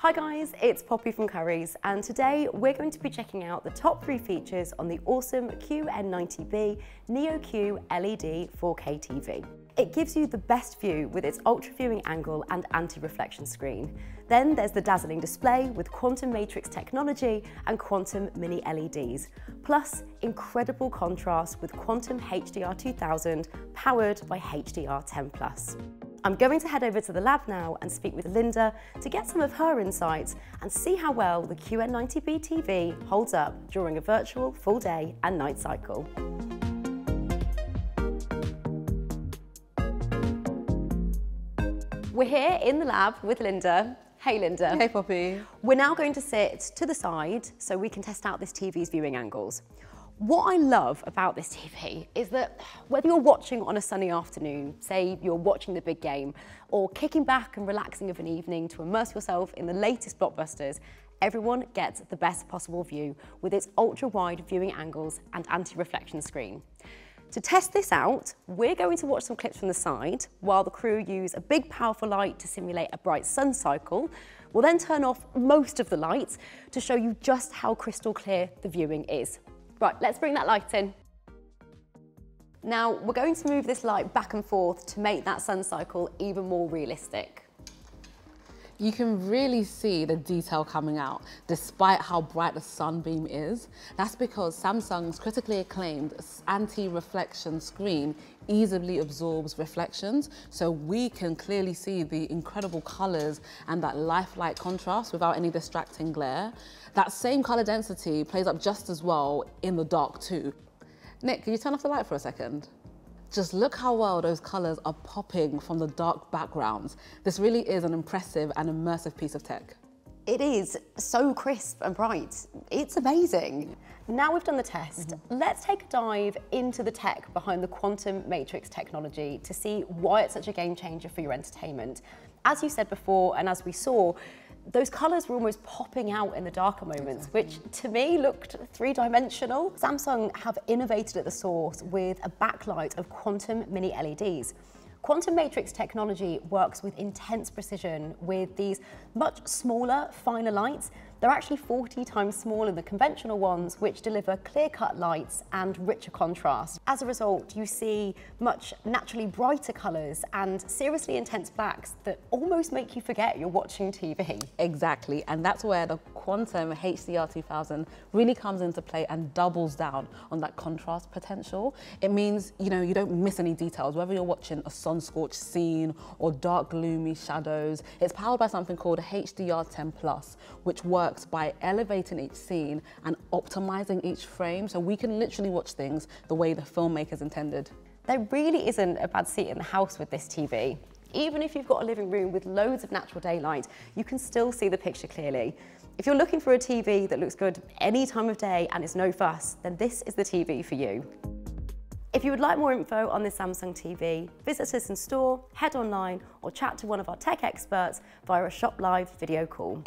Hi guys, it's Poppy from Currys, and today we're going to be checking out the top 3 features on the awesome QN90B Neo QLED 4K TV. It gives you the best view with its ultra viewing angle and anti-reflection screen. Then there's the dazzling display with quantum matrix technology and quantum mini LEDs, plus incredible contrast with quantum HDR 2000 powered by HDR10+. I'm going to head over to the lab now and speak with Linda to get some of her insights and see how well the QN90B TV holds up during a virtual full day and night cycle. We're here in the lab with Linda. Hey Linda. Hey Poppy. We're now going to sit to the side so we can test out this TV's viewing angles. What I love about this TV is that whether you're watching on a sunny afternoon, say you're watching the big game, or kicking back and relaxing of an evening to immerse yourself in the latest blockbusters, everyone gets the best possible view with its ultra-wide viewing angles and anti-reflection screen. To test this out, we're going to watch some clips from the side while the crew use a big powerful light to simulate a bright sun cycle. We'll then turn off most of the lights to show you just how crystal clear the viewing is. Right, let's bring that light in. Now, we're going to move this light back and forth to make that sun cycle even more realistic. You can really see the detail coming out despite how bright the sunbeam is. That's because Samsung's critically acclaimed anti-reflection screen easily absorbs reflections, so we can clearly see the incredible colors and that lifelike contrast without any distracting glare. That same color density plays up just as well in the dark too. Nick, can you turn off the light for a second? Just look how well those colors are popping from the dark backgrounds. This really is an impressive and immersive piece of tech. It is so crisp and bright. It's amazing. Now we've done the test, let's take a dive into the tech behind the quantum matrix technology to see why it's such a game changer for your entertainment. As you said before, and as we saw, those colours were almost popping out in the darker moments, which to me looked three-dimensional. Samsung have innovated at the source with a backlight of quantum mini LEDs. Quantum matrix technology works with intense precision with these much smaller, finer lights. They're actually 40 times smaller than conventional ones, which deliver clear-cut lights and richer contrast. As a result, you see much naturally brighter colours and seriously intense blacks that almost make you forget you're watching TV. Exactly, and that's where the quantum HDR 2000 really comes into play and doubles down on that contrast potential. It means, you don't miss any details, whether you're watching a sun-scorched scene or dark, gloomy shadows. It's powered by something called HDR10+, which works by elevating each scene and optimizing each frame, so we can literally watch things the way the filmmakers intended. There really isn't a bad seat in the house with this TV. Even if you've got a living room with loads of natural daylight, you can still see the picture clearly. If you're looking for a TV that looks good any time of day and is no fuss, then this is the TV for you. If you would like more info on this Samsung TV, visit us in store, head online, or chat to one of our tech experts via a Shop Live video call.